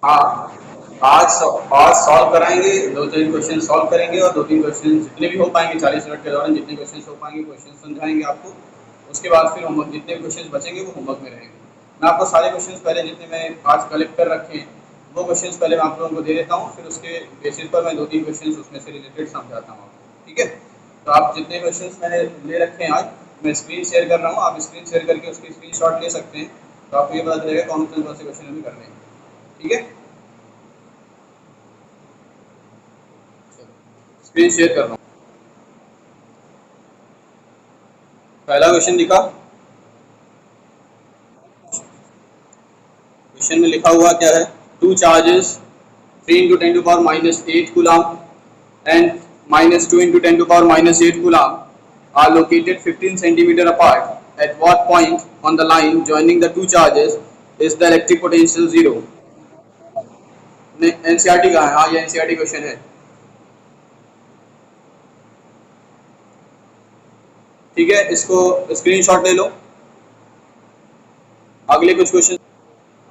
हाँ, आज सॉल्व कराएंगे, दो तीन क्वेश्चन सॉल्व करेंगे और दो तीन क्वेश्चन जितने भी हो पाएंगे 40 मिनट के दौरान जितने क्वेश्चन हो पाएंगे क्वेश्चन समझाएंगे आपको। उसके बाद फिर होमवर्क जितने क्वेश्चन बचेंगे वो होमवर्क में रहेंगे। मैं आपको सारे क्वेश्चन पहले जितने मैं आज कलेक्ट कर रखे हैं वो क्वेश्चन पहले मैं आप लोगों को दे देता हूँ, फिर उसके बेसिस पर मैं दो तीन क्वेश्चन उसमें से रिलेटेड समझाता हूँ आपको। ठीक है, तो आप जितने क्वेश्चन मैंने ले रखे हैं आज मैं स्क्रीन शेयर कर रहा हूँ, आप स्क्रीन शेयर करके उसकी स्क्रीनशॉट ले सकते हैं, तो आपको ये पता चलेगा कौन से क्वेश्चन हमें करने हैं। ठीक है, स्क्रीन शेयर कर रहा हूँ। पहला क्वेश्चन दिखा, क्वेश्चन में लिखा हुआ क्या है, two charges 3 into 10 to power minus 8 coulomb and minus 2 into 10 to power minus 8 coulomb are located 15 centimeter apart. At what point on the line joining the two charges is the electric potential zero? NCERT का है, हाँ ये NCERT question है। ठीक है, इसको screenshot ले लो। अगले कुछ क्वेश्चन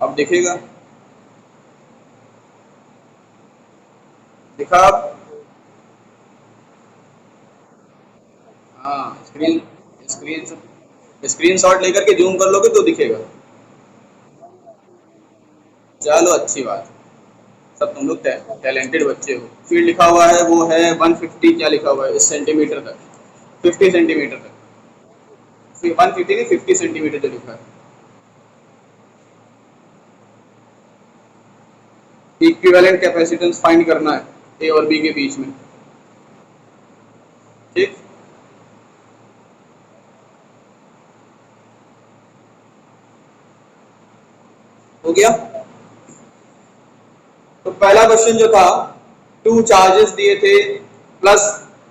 अब दिखेगा, दिखा आप? हाँ, स्क्रीन स्क्रीनशॉट लेकर के जूम कर लोगे तो दिखेगा। चलो अच्छी बात, सब तुम लोग टैलेंटेड बच्चे हो। फिर लिखा हुआ है वो है 150, क्या लिखा हुआ है इस सेंटीमीटर तक, 50 सेंटीमीटर तक, 150 नहीं 50 सेंटीमीटर जो लिखा है। इक्विवेलेंट कैपेसिटेंस फाइंड करना है ए और बी के बीच में। ठीक, हो गया। तो पहला क्वेश्चन जो था, टू चार्जेस दिए थे plus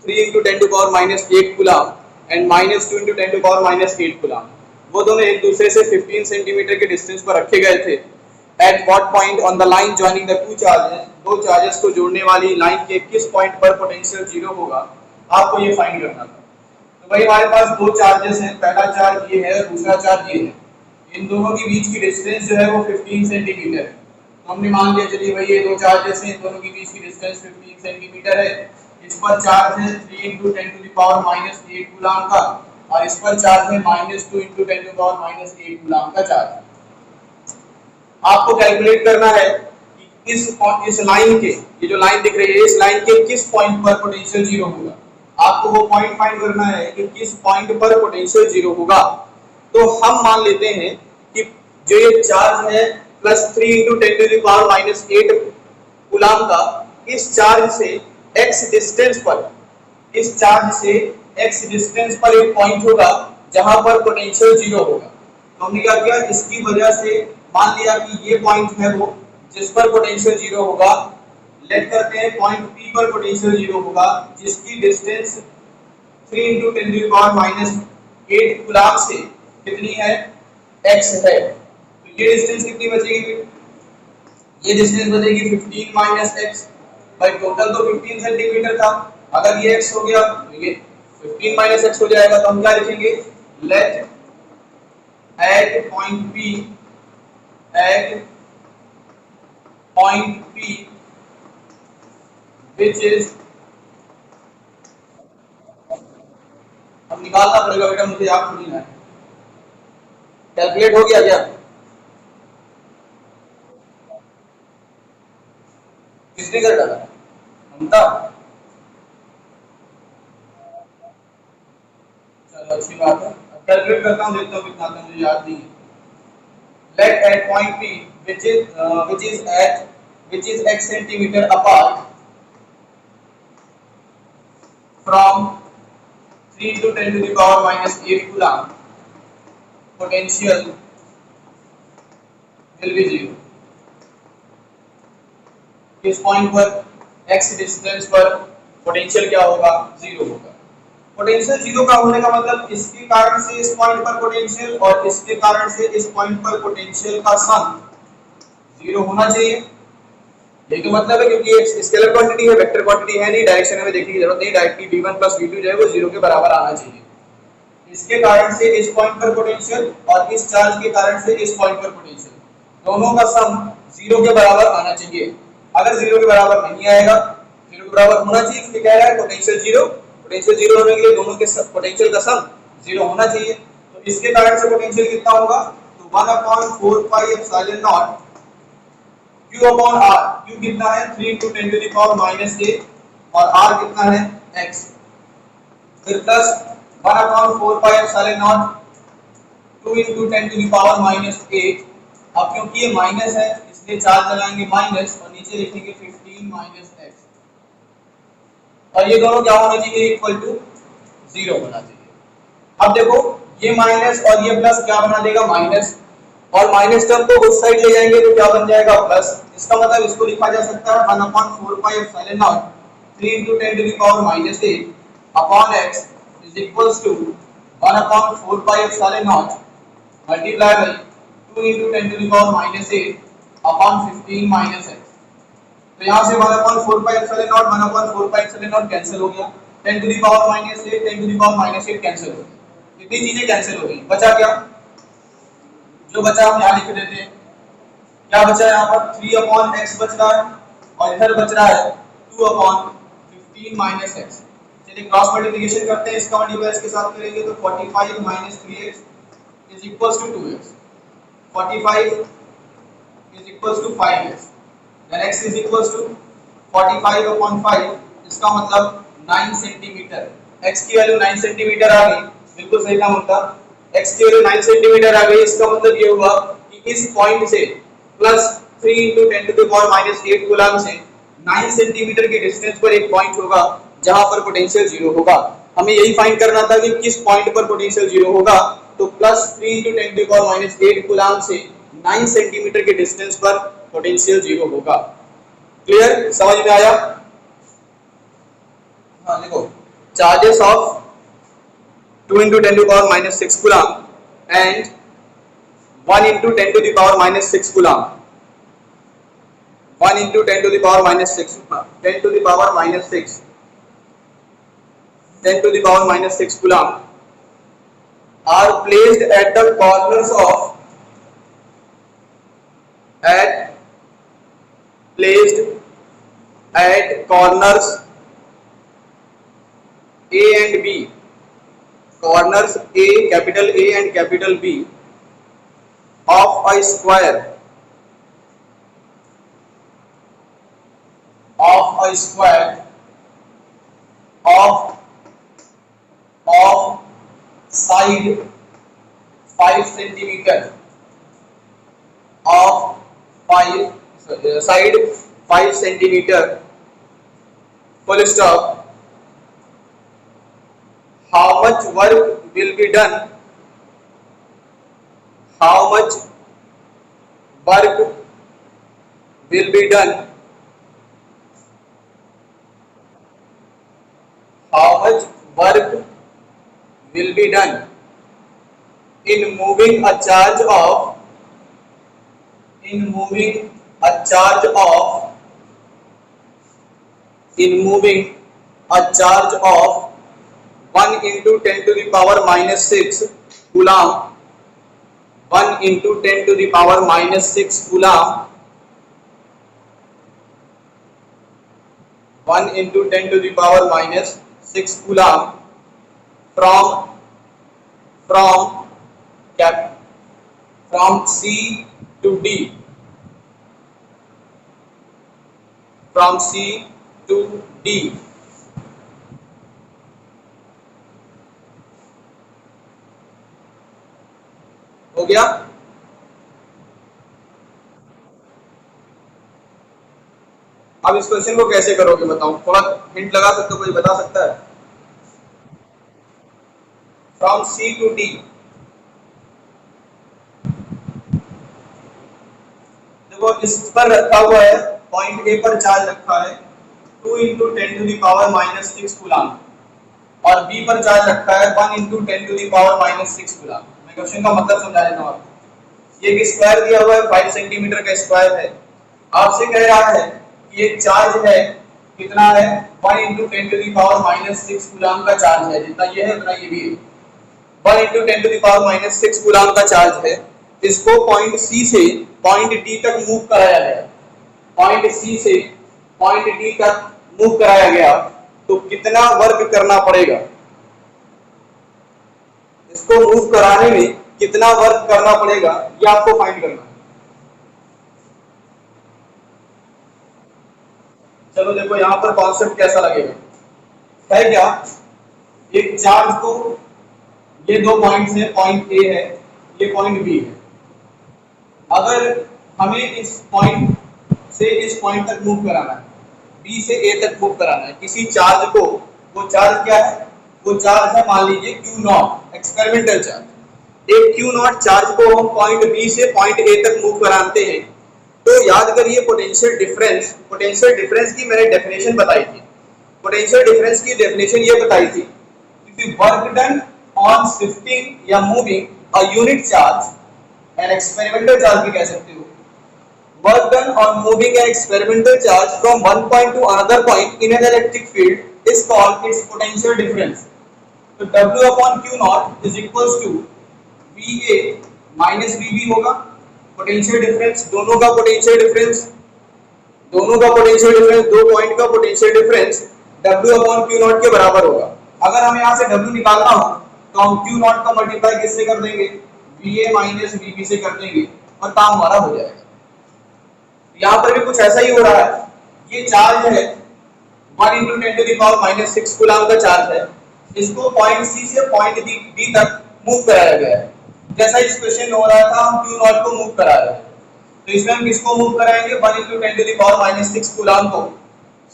3 into 10 to power minus 8 coulomb and minus 2 into 10 to power minus 8 coulomb, वो दोनों एक दूसरे से 15 सेंटीमीटर के डिस्टेंस पर रखे गए थे। At what point on the line joining the two charges, दो चार्जेस को जोड़ने वाली लाइन के किस पॉइंट पर पोटेंशियल जीरो होगा, आपको ये फाइंड करना था। तो भाई हमारे पास दो चार्जेस हैं, पहला चार्ज ये है और दूसरा चार्ज ये है। इन दोनों के बीच की डिस्टेंस जो है वो 15 सेंटीमीटर है। तो हमने मान लिया चलिए भाई ये दो चार्जेस हैं, इन दोनों के बीच की डिस्टेंस 15 सेंटीमीटर है। इस पर चार्ज है 3 into 10 to the power minus 8 coulomb का, और इस पर चार्ज है -2 into 10 to the power minus 8 coulomb का चार्ज। आपको कैलकुलेट करना है कि इस लाइन के, ये जो लाइन दिख रही है इस लाइन के किस पॉइंट पर पोटेंशियल जीरो होगा। आपको वो पॉइंट फाइंड करना है कि किस पॉइंट पर पोटेंशियल जीरो होगा। तो हम मान लेते हैं कि जो ये चार्ज है plus 3 into 10 to the power minus 8 coulomb का, इस चार्ज से x डिस्टेंस पर, इस चार्ज से x डिस्टेंस पर एक पॉइंट होगा जहां पर पोटेंशियल जीरो होगा। तो हमने क्या किया, इसकी वजह से मान लिया कि ये पॉइंट है वो जिस पर पोटेंशियल जीरो होगा। लेट करते हैं पॉइंट P पर पोटेंशियल जीरो होगा जिसकी distance 3 into 10 to the power minus 8 coulomb से कितनी है, x है। तो ये डिस्टेंस कितनी बचेगी, ये डिस्टेंस बचेगी 15 माइनस x। भाई टोटल तो 15 सेंटीमीटर था, अगर ये x हो गया तो ये 15 माइनस x हो जाएगा। तो हम क्या लिखेंगे, let at point P, at point P which is, अब निकालना पड़ेगा बेटा, मुझे याद नहीं है। कैलकुलेट हो गया क्या, किसने कर डाला, ममता? चलो अच्छी बात है, कैलकुलेट करता हूँ, देखता हूँ कितना आता है, मुझे याद नहीं है। Let at point P which is x centimeter apart from 3 into 10 to the power minus 8 coulomb, potential will be zero। किस पॉइंट पर, x डिस्टेंस पर पोटेंशियल क्या होगा, जीरो होगा। पोटेंशियल जीरो का होने का मतलब इसके कारण से इस पॉइंट पर पोटेंशियल और इसके कारण से इस पॉइंट पर पोटेंशियल का सम जीरो होना चाहिए। यही तो मतलब है, क्योंकि एक स्केलर क्वांटिटी है, वेक्टर क्वांटिटी है नहीं, डायरेक्शन हमें देखने की जरूरत नहीं, डायरेक्टली v1 plus v2 जो है वो जीरो के बराबर आना चाहिए। इसके कारण से इस पॉइंट पर पोटेंशियल और इस चार्ज के कारण से इस पॉइंट पर पोटेंशियल, दोनों का सम 0 के बराबर आना चाहिए। अगर 0 के बराबर नहीं आएगा, 0 के बराबर होना चाहिए क्योंकि कह रहा है पोटेंशियल 0, पोटेंशियल 0 होने के लिए दोनों के पोटेंशियल का सम 0 होना चाहिए। तो इसके कारण से पोटेंशियल कितना होगा, तो 1/4 pi epsilon not q upon r, q कितना है 3 × 10⁻⁸ और r कितना है x, फिर प्लस 1/4 पाई एप्सिलॉन नॉट 2 × 10⁻⁸। अब क्योंकि ये माइनस है इसलिए चार्ज लगाएंगे माइनस और नीचे लिखेंगे 15 - x, और ये दोनों क्या होना चाहिए, इक्वल टू 0 होना चाहिए। अब देखो ये माइनस और ये प्लस क्या बना देगा, माइनस, और माइनस टर्म को उस साइड ले जाएंगे तो क्या बन जाएगा, प्लस। इसका मतलब इसको लिखा जा सकता है 1/4 pi epsilon nought 3 × 10⁻⁸ upon x is equals to 1/4 pi epsilon nought multiply by 2 × 10⁻⁸ upon 15 - x। तो यहाँ से 1/4 pi epsilon nought 1/4 pi epsilon nought cancel हो गया, 10⁻⁸ 10⁻⁸ कैंसिल हो गया, इतनी चीजें कैंसिल हो गई। बचा क्या, जो बचा हम यहाँ लिख देते हैं। क्या बचा यहाँ पर 3/x बच रहा है और इधर बच रहा है 2/15 - x। चलिए क्रॉस मल्टीप्लिकेशन करते हैं, इसका मल्टीप्लाई इसके साथ करेंगे तो 45 - 3x is equals to 2x, 45 is equals to 5x, then x is equals to 45/5, इसका मतलब 9 सेंटीमीटर। x की वैल्यू 9 सेंटीमीटर आ गई, बिल्कुल सही काम होता, x की वैल्यू 9 सेंटीमीटर आ गई। इसका मतलब ये हुआ कि इस पॉइंट से प्लस 3 × 10⁻⁸ कूलम से 9 सेंटीमीटर के डिस्टेंस पर एक पॉइंट होगा जहां पर पोटेंशियल 0 होगा। हमें यही फाइंड करना था कि किस पॉइंट पर पोटेंशियल 0 होगा, तो प्लस 3 × 10⁻⁸ कूलम से 9 सेंटीमीटर के डिस्टेंस पर पोटेंशियल 0 होगा। क्लियर, समझ में आया? हाँ देखो, charges of 2 × 10⁻⁶ coulomb and 1 × 10⁻⁶ coulomb, 1 × 10⁻⁶ coulomb are placed at the corners of A and B, corners A, capital A and capital B of a square of side 5 centimeter side 5 centimeter full stop. How much work will be done? How much work will be done? How much work will be done in moving a charge of 1 × 10⁻⁻6 coulomb, 1 × 10⁻⁻6 coulomb, 1 × 10⁻⁻6 coulomb from C to D, from C to D. हो गया? अब इस question को कैसे करोगे बताओ, थोड़ा hint लगा सकते हो, कोई बता सकता है? फ्रॉम C to D, देखो इस पर रखा हुआ है, पॉइंट A पर चार्ज रखा है 2 × 10⁻⁻6 कूलम और B पर चार्ज रखा है 1 × 10⁻⁻6 कूलम। मैं क्वेश्चन का मतलब समझा देता हूं आपको। ये एक स्क्वायर दिया हुआ है, 5 सेंटीमीटर का स्क्वायर है। आपसे कह रहा है कि ये चार्ज है, कितना है 1 × 10⁻⁻6 कूलम का चार्ज है, जितना ये है उतना ये भी है। 1 × 10⁻⁻6 कूलम का चार्ज है इसको पॉइंट सी से पॉइंट डी तक मूव कराया गया, पॉइंट सी से पॉइंट डी तक मूव कराया गया, तो कितना वर्क करना पड़ेगा, इसको मूव कराने में कितना वर्क करना पड़ेगा, ये आपको फाइंड करना है। चलो देखो यहां पर कॉन्सेप्ट कैसा लगेगा, है क्या, एक चार्ज को, ये दो पॉइंट्स हैं, पॉइंट ए है, ये पॉइंट बी है। अगर हमें इस पॉइंट से इस पॉइंट तक मूव कराना है, बी से ए तक मूव कराना है किसी चार्ज को, वो चार्ज क्या है, वो चार्ज है मान लीजिए क्यू नॉट, एक्सपेरिमेंटल चार्ज। एक क्यू नॉट चार्ज को हम पॉइंट बी से पॉइंट ए तक मूव कराते हैं, तो याद करिए पोटेंशियल डिफरेंस की मैंने डेफिनेशन बताई थी। पोटेंशियल डिफरेंस की डेफिनेशन ये बताई थी कि वर्क डन ऑन शिफ्टिंग या moving a unit charge, an experimental charge भी कह सकते हो, work done on moving an experimental charge from one point to another point in an electric field is called its potential difference. So W upon Q naught is equals to VA minus VB होगा, potential difference, दोनों का potential difference, दो point का potential difference W upon Q naught के बराबर होगा। अगर हमें यहाँ से W निकालना हो तो हम Q naught का मल्टीप्लाई किससे कर देंगे, VA माइनस VB से कर देंगे और काम हमारा हो जाएगा। यहाँ पर भी कुछ ऐसा ही हो रहा है, ये चार्ज है 1 × 10⁻⁻⁶ कूलम का चार्ज है, इसको पॉइंट सी से पॉइंट डी तक मूव कराया गया है। जैसा इस क्वेश्चन हो रहा था, हम क्यू नॉट को मूव करा रहे हैं, तो इसमें हम किसको मूव कराएंगे, 1 × 10⁻⁻⁶ कूलम को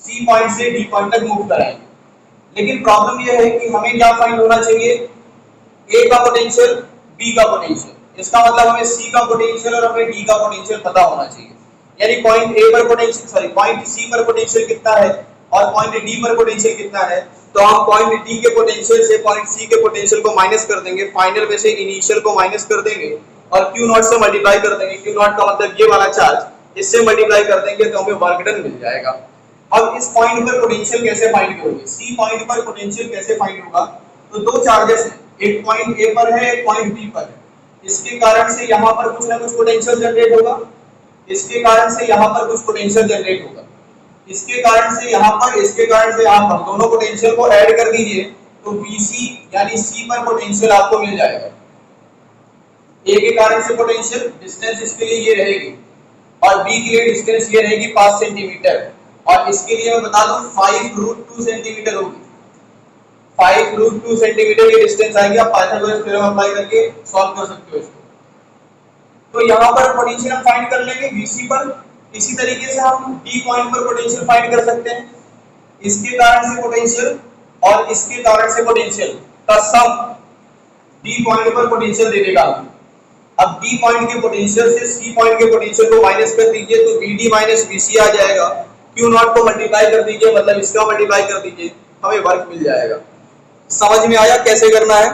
सी पॉइंट से डी पॉइंट तक मूव कराएंगे। लेकिन प्रॉब्लम यह है कि हमें क्या फाइंड होना चाहिए, ए का पोटेंशियल, बी का पोटेंशियल। इसका मतलब हमें सी का पोटेंशियल और हमें डी का पोटेंशियल पता होना चाहिए। यानी पॉइंट ए पर पोटेंशियल, सॉरी पॉइंट सी पर पोटेंशियल कितना है और पॉइंट डी पर पोटेंशियल कितना है, तो हम पॉइंट डी के पोटेंशियल से पॉइंट सी के पोटेंशियल को माइनस कर देंगे, फाइनल में से इनिशियल को माइनस कर देंगे और क्यू नॉट से मल्टीप्लाई कर देंगे। क्यू नॉट का मतलब ये वाला चार्ज, इससे मल्टीप्लाई कर देंगे तो हमें वर्क डन मिल जाएगा। अब इस पॉइंट पर पोटेंशियल कैसे फाइंड करोगे, सी पॉइंट पर पोटेंशियल कैसे फाइंड होगा, तो दो चार्जेस हैं, एक पॉइंट ए पर है, एक पॉइंट बी पर है। इसके कारण से यहाँ पर कुछ ना कुछ पोटेंशियल जनरेट होगा, इसके कारण से यहाँ पर कुछ पोटेंशियल जनरेट होगा, इसके कारण से यहाँ पर, इसके कारण से यहाँ पर, दोनों पोटेंशियल को ऐड कर दीजिए तो BC यानी C पर पोटेंशियल आपको मिल जाएगा। A के कारण से पोटेंशियल, डिस्टेंस इसके लिए ये रहेगी और B के लिए डिस्टेंस ये रहेगी 5 सेंटीमीटर, और इसके लिए मैं बता दूं 5√2 सेंटीमीटर होगी, 5√2 सेंटीमीटर की डिस्टेंस आएगी। आप पाइथागोरस थ्योरम अप्लाई करके सॉल्व कर सकते हो इसको। तो यहाँ पर पोटेंशियल हम फाइंड कर लेंगे BC पर, इसी तरीके से हम D पॉइंट पर पोटेंशियल फाइंड कर सकते हैं। इसके कारण से पोटेंशियल और इसके कारण से पोटेंशियल का सम D पॉइंट पर पोटेंशियल दे देगा। अब D पॉइंट के पोटेंशियल से C पॉइंट के पोटेंशियल को माइनस कर दीजिए तो VD माइनस VC आ जाएगा। Q नॉट को मल्टीप्लाई कर दीजिए, मतलब इसका मल्टीप्लाई कर दीजिए, हमें वर्क मिल जाएगा। समझ में आया कैसे करना है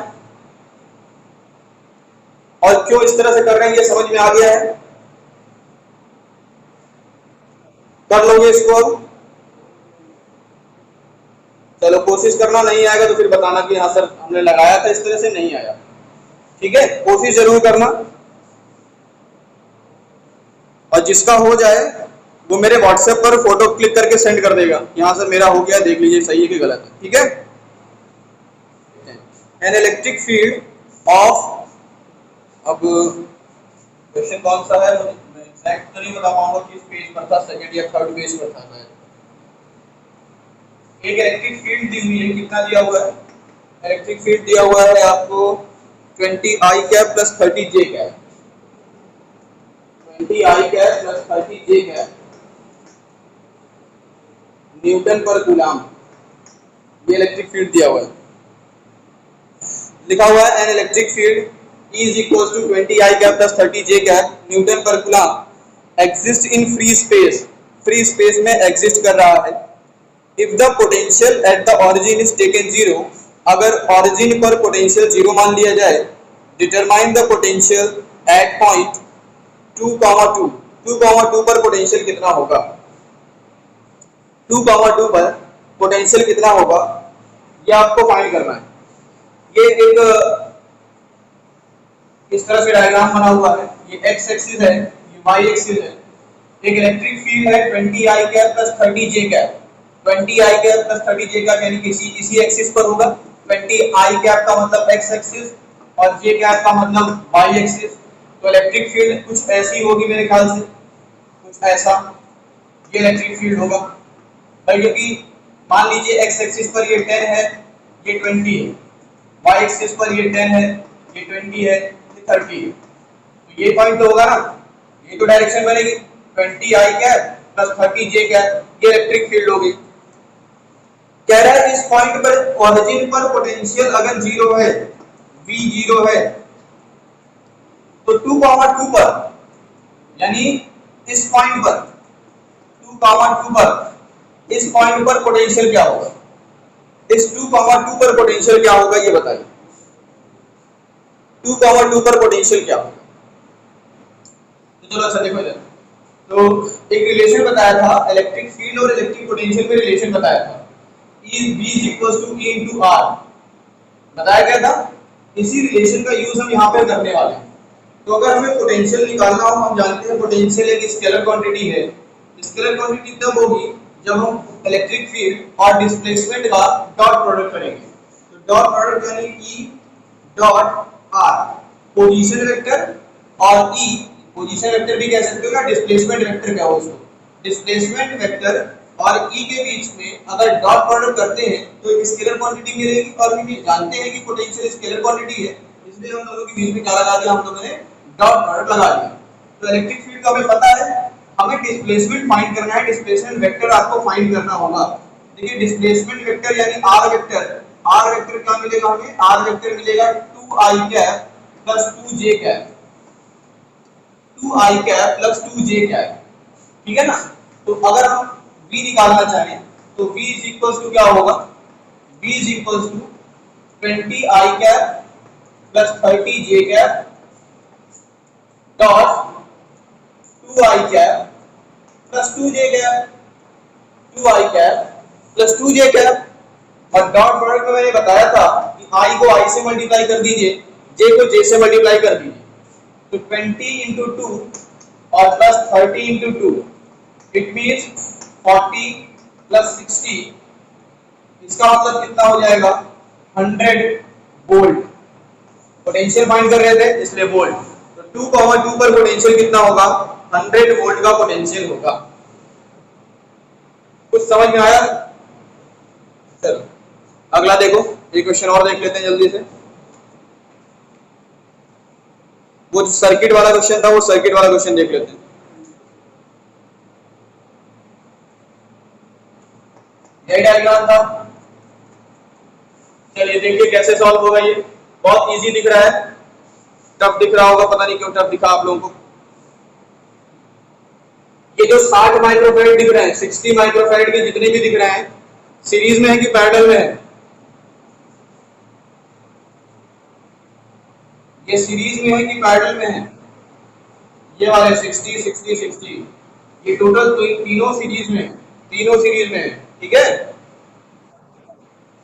और क्यों इस तरह से कर रहे हैं, ये समझ में आ गया है। कर लोगे इसको अब, चलो कोशिश करना, नहीं आएगा तो फिर बताना कि हाँ सर हमने लगाया था इस तरह से नहीं आया, ठीक है, कोशिश जरूर करना। और जिसका हो जाए वो मेरे व्हाट्सएप पर फोटो क्लिक करके सेंड कर देगा, यहाँ सर मेरा हो गया, देख लीजिए सही है कि गलत है, ठीक है। एन इलेक्ट्रिक फील्ड ऑफ, अब क्वेश्चन कौन सा है मैं एग्जैक्ट तो नहीं बता पाऊंगा किस पेज पर था, सेकंड या थर्ड पेज पर था। एक इलेक्ट्रिक फील्ड दी हुई है, कितना दिया हुआ है, इलेक्ट्रिक फील्ड दिया हुआ है आपको 20I cap plus 30J cap, 20I cap plus 30J cap Newton पर कूलम, ये इलेक्ट्रिक फील्ड दिया हुआ है। लिखा हुआ है an electric field E is equals to 20I cap plus 30J cap Newton पर coulomb exist in free space, free space में exist कर रहा है। If the potential at the origin is taken 0, अगर origin पर potential 0 मान लिया जाए, determine the potential at point 2,2, 2,2 पर potential कितना होगा, 2,2 पर potential कितना होगा ये आपको फाइंड करना है। ये एक इस तरह से डायग्राम बना हुआ है, ये x एक्सिस है, ये y एक्सिस है। एक इलेक्ट्रिक फील्ड है 20 i cap plus 30 j cap. 20 i cap plus 30 j cap यानी कि इसी एक्सिस पर होगा। 20 i कैप का मतलब x एक्सिस और j कैप का मतलब y एक्सिस। तो इलेक्ट्रिक फील्ड कुछ ऐसी होगी मेरे ख्याल से, कुछ ऐसा ये इलेक्ट्रिक फील्ड होगा भाई, क्योंकि मान लीजिए x एक्सिस पर ये 10 है, ये 20 है, y एक्सिस पर ये 10 है, ये 20 है, ये 30 है, तो ये पॉइंट तो होगा ना, ये तो डायरेक्शन बनेगी 20 i cap plus 30 j cap, ये इलेक्ट्रिक फील्ड होगी। कह रहा है इस पॉइंट पर ओरिजिन पर पोटेंशियल अगर जीरो है, v जीरो है, तो 2,2 पर यानी इस पॉइंट पर 2,2 पर इस पॉइंट पर पोटेंशियल क्या होगा, इस 2,2 पर पोटेंशियल क्या होगा ये बताइए। 2,2 पर पोटेंशियल क्या होगा? तो चलो अच्छा देखो इधर, तो एक रिलेशन बताया था, इलेक्ट्रिक फील्ड और इलेक्ट्रिक पोटेंशियल में रिलेशन बताया था, E V equals to E into R बताया गया था। इसी रिलेशन का यूज हम यहाँ पे करने वाले हैं। तो अगर हमें पोटेंशियल निकालना हो, हम जानते हैं पोटेंशियल एक स्केलर क्वांटिटी है। स्केलर क्वांटिटी तब होगी जब हम इलेक्ट्रिक फील्ड और डिस्प्लेसमेंट का डॉट प्रोडक्ट करेंगे। तो डॉट प्रोडक्ट यानी E dot R, position vector और E, पोजीशन वेक्टर भी कह सकते हो या डिस्प्लेसमेंट वेक्टर कहो उसको, डिस्प्लेसमेंट वेक्टर और E के बीच में अगर डॉट प्रोडक्ट करते हैं तो एक स्केलर क्वांटिटी मिलेगी। और हम ये जानते हैं कि पोटेंशियल स्केलर क्वांटिटी है, इसलिए हम दोनों के बीच में क्या लगा दिया, हम लोगों ने डॉट प्रोडक्ट लगा दिया। तो इलेक्ट्रिक फील्ड का हमें पता है, हमें डिस्प्लेसमेंट फाइंड करना है, डिस्प्लेसमेंट वेक्टर आपको फाइंड करना होगा। देखिए डिस्प्लेसमेंट वेक्टर यानी आर वेक्टर, आर वेक्टर क्या मिलेगा हमें, आर वेक्टर मिलेगा 2i cap plus 2j cap, 2i cap plus 2j cap, ठीक है ना। तो अगर हम v निकालना चाहें तो v इज इक्वल्स टू क्या होगा, v is equals to 20i cap plus 30j cap dot 2i cap plus 2j cap, 2i cap plus 2j cap. और डॉट प्रोडक्ट में मैंने बताया था कि i को i से मल्टीप्लाई कर दीजिए, j को j से मल्टीप्लाई कर दीजिए, तो 20 into 2 और plus 30 into 2, it means 40 plus 60, इसका मतलब कितना हो जाएगा 100 वोल्ट। पोटेंशियल फाइंड कर रहे थे इसलिए वोल्ट, तो 2,2 पर पोटेंशियल कितना होगा, 100 वोल्ट का पोटेंशियल होगा। कुछ समझ में आया? चलो अगला देखो, एक क्वेश्चन और देख लेते हैं जल्दी से। वो जो सर्किट वाला क्वेश्चन था वो सर्किट वाला क्वेश्चन देख लेते हैं। यही डायग्राम था, चलिए देखिए कैसे सॉल्व होगा। ये बहुत इजी दिख रहा है, टफ दिख रहा होगा, पता नहीं क्यों टफ दिखा आप लोगों को। ये जो 60 माइक्रोफैरड दिख रहे हैं, 60 माइक्रोफैरड के जितने भी दिख रहे हैं, सीरीज में है कि पैरेलल में है? ये सीरीज में है कि पैरेलल में है? ये वाले 60 60 60, ये टोटल तीनों सीरीज में, तीनों सीरीज में है, ठीक है।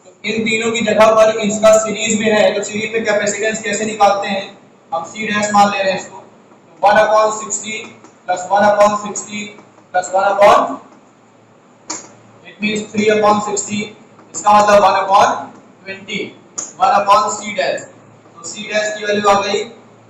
तो इन तीनों की जगह पर इसका सीरीज में है, तो सीरीज में कैपेसिटेंस कैसे निकालते हैं, हम C डैश मान ले रहे हैं इसको, तो 1/60 प्लस 1/60 प्लस 1/, इट मींस 3/60, इसका मतलब 1/20, 1/C डैश, तो C डैश की वैल्यू आ गई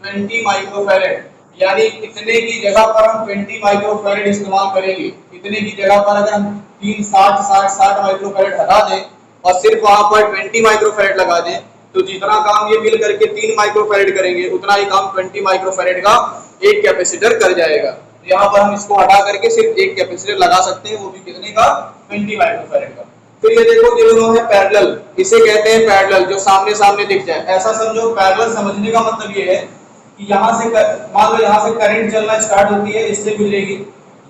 20 माइक्रोफैरड, यानी इतने की जगह पर हम 20 माइक्रोफैरड इस्तेमाल करेंगे। इतने की जगह पर अगर हम 60 माइक्रोफैरड हटा दें और सिर्फ वहां पर 20 माइक्रोफैरड लगा दें, तो जितना काम ये मिल करके 3 माइक्रोफैरड करेंगे, उतना ही काम 20 माइक्रोफैरड का एक कैपेसिटर कर जाएगा। तो यहाँ पर हम इसको हटा करके सिर्फ एक कैपेसिटर लगा सकते हैं, वो भी कितने का, 20 माइक्रोफैरड का। फिर ये देखो ये दोनों है पैरेलल, इसे कहते हैं पैरेलल, जो सामने सामने दिख जाए। ऐसा समझो, पैरेलल समझने का मतलब ये है कि यहाँ से मान लो यहाँ से करंट चलना स्टार्ट होती है, इससे गुजरेगी,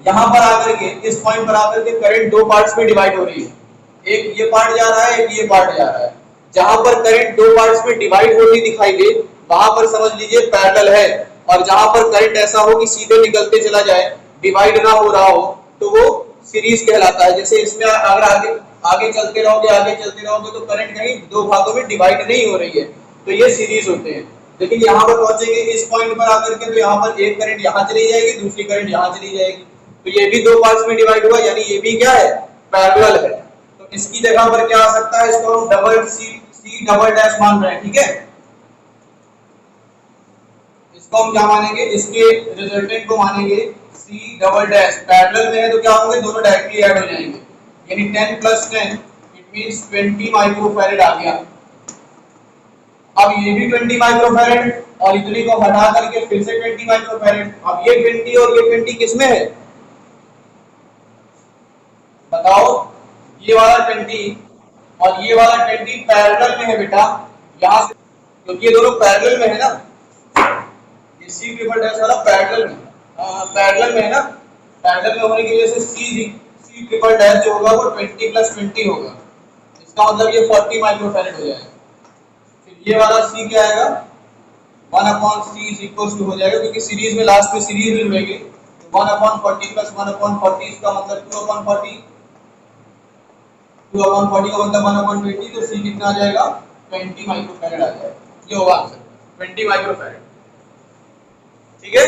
यहाँ पर आकर के इस पॉइंट पर आकर के करंट दो पार्ट्स में डिवाइड हो रही है, एक ये पार्ट जा रहा है, एक ये पार्ट जा रहा है। जहां पर करंट दो पार्ट्स में डिवाइड होती दिखाई दे, वहां पर समझ लीजिए पैरेलल है। और जहां पर करंट ऐसा हो कि सीधे निकलते चला जाए, डिवाइड ना हो रहा हो, तो वो सीरीज कहलाता है। जैसे इसमें अगर आगे चलते रहोगे तो करंट कहीं दो भागों में डिवाइड नहीं हो रही है, तो ये सीरीज होते हैं। लेकिन यहाँ पर पहुंचेंगे इस पॉइंट पर आकर के, तो यहाँ पर एक करंट यहाँ चली जाएगी, दूसरी करंट यहाँ चली जाएगी, तो ये भी दो पार्ट्स में डिवाइड हुआ, यानी ये भी क्या है, पैरेलल है। तो इसकी जगह पर क्या आ सकता है, इसको हम डबल सी डबल डैश मान रहे हैं, ठीक है। इसको हम क्या मानेंगे, इसके रिजल्टेंट को मानेंगे सी डबल डैश। पैरेलल में है तो क्या होंगे, दोनों डायरेक्टली ऐड हो जाएंगे, यानी 10 + 10 इट मींस 20 माइक्रोफैरड आ गया। अब ये भी 20 माइक्रोफैरड और इतने को हटा करके फिर से 20 माइक्रोफैरड। अब ये 20 और ये 20 किसमें है, बताओ। ये वाला 20 और ये वाला 20 पैरेलल में है बेटा, यहाँ से, क्योंकि ये दोनों पैरेलल में है ना, ये सी ट्रिपल डैश वाला पैरेलल में, पैरेलल में है ना, पैरेलल में होने की वजह से सी ट्रिपल डैश जो होगा वो 20 + 20 होगा, इसका मतलब ये 40 माइक्रोफैरड हो जाएगा। फिर ये वाला सी क्या आएगा, 1/c = हो जाएगा, क्योंकि सीरीज में लास्ट में सीरीज में जुड़ेंगे, 1/40 + 1/40 इसका मतलब 2/40, 2/40 का मतलब 1/20, तो सी कितना आ जाएगा, 20 माइक्रोफैरड आ जाएगा। ये होगा आंसर, 20 माइक्रोफैरड, ठीक है।